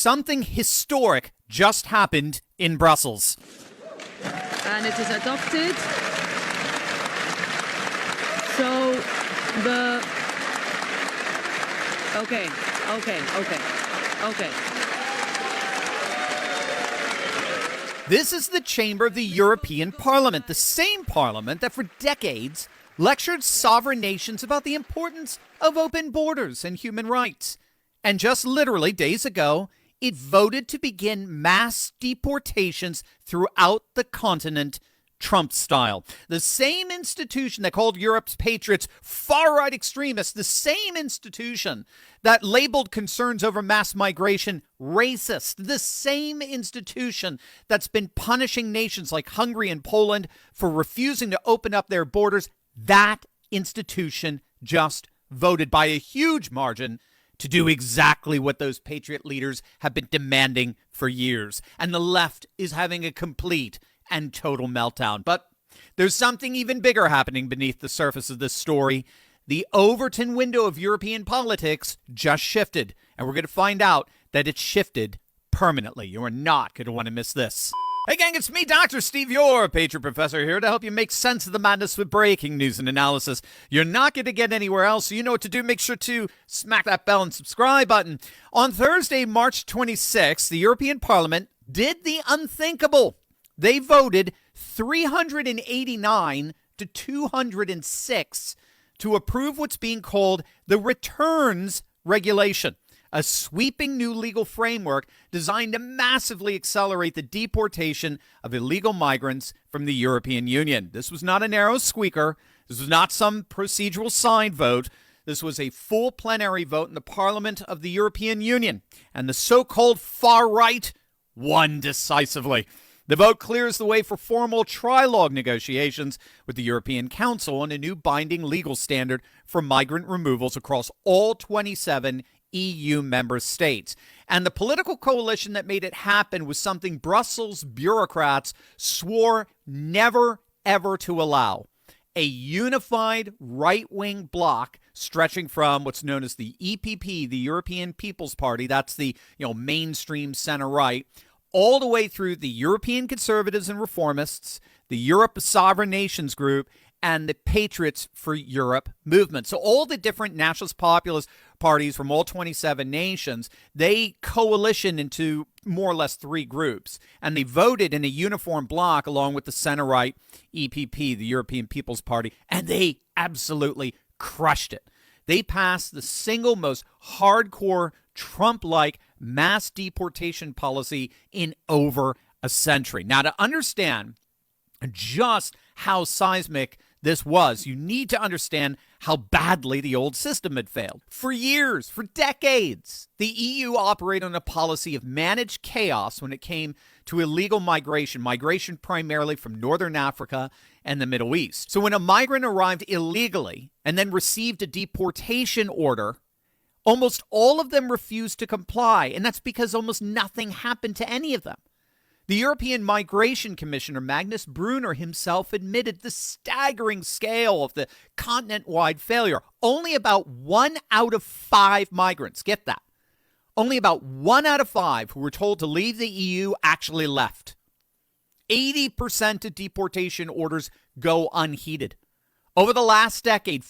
something historic just happened in Brussels. And it is adopted. So Okay. This is the chamber of the European Parliament, the same parliament that for decades lectured sovereign nations about the importance of open borders and human rights. And just literally days ago, it voted to begin mass deportations throughout the continent, Trump style. The same institution that called Europe's patriots far-right extremists, the same institution that labeled concerns over mass migration racist, the same institution that's been punishing nations like Hungary and Poland for refusing to open up their borders, that institution just voted by a huge margin to do exactly what those patriot leaders have been demanding for years. And the left is having a complete and total meltdown. But there's something even bigger happening beneath the surface of this story. The Overton window of European politics just shifted, and we're going to find out that it shifted permanently. You are not going to want to miss this. Hey gang, it's me, Dr. Steve, your Patriot Professor, here to help you make sense of the madness with breaking news and analysis. You're not going to get anywhere else, so you know what to do. Make sure to smack that bell and subscribe button. On Thursday, March 26th, the European Parliament did the unthinkable. They voted 389 to 206 to approve what's being called the Returns Regulation, a sweeping new legal framework designed to massively accelerate the deportation of illegal migrants from the European Union. This was not a narrow squeaker. This was not some procedural side vote. This was a full plenary vote in the Parliament of the European Union, and the so-called far right won decisively. The vote clears the way for formal trilogue negotiations with the European Council on a new binding legal standard for migrant removals across all 27 EU member states. And the political coalition that made it happen was something Brussels bureaucrats swore never, ever to allow. A unified right-wing bloc stretching from what's known as the EPP, the European People's Party, that's the mainstream center-right, all the way through the European Conservatives and Reformists, the Europe Sovereign Nations Group, and the Patriots for Europe movement. So all the different nationalist populist parties from all 27 nations, they coalition into more or less three groups. And they voted in a uniform bloc along with the center-right EPP, the European People's Party, and they absolutely crushed it. They passed the single most hardcore Trump-like mass deportation policy in over a century. Now, to understand just how seismic this was, you need to understand how badly the old system had failed. For years, for decades, the EU operated on a policy of managed chaos when it came to illegal migration primarily from Northern Africa and the Middle East. So when a migrant arrived illegally and then received a deportation order, almost all of them refused to comply, and that's because almost nothing happened to any of them. The European Migration Commissioner, Magnus Brunner, himself admitted the staggering scale of the continent-wide failure. Only about 1 out of 5 migrants, get that, only about 1 out of 5 who were told to leave the EU actually left. 80% of deportation orders go unheeded. Over the last decade,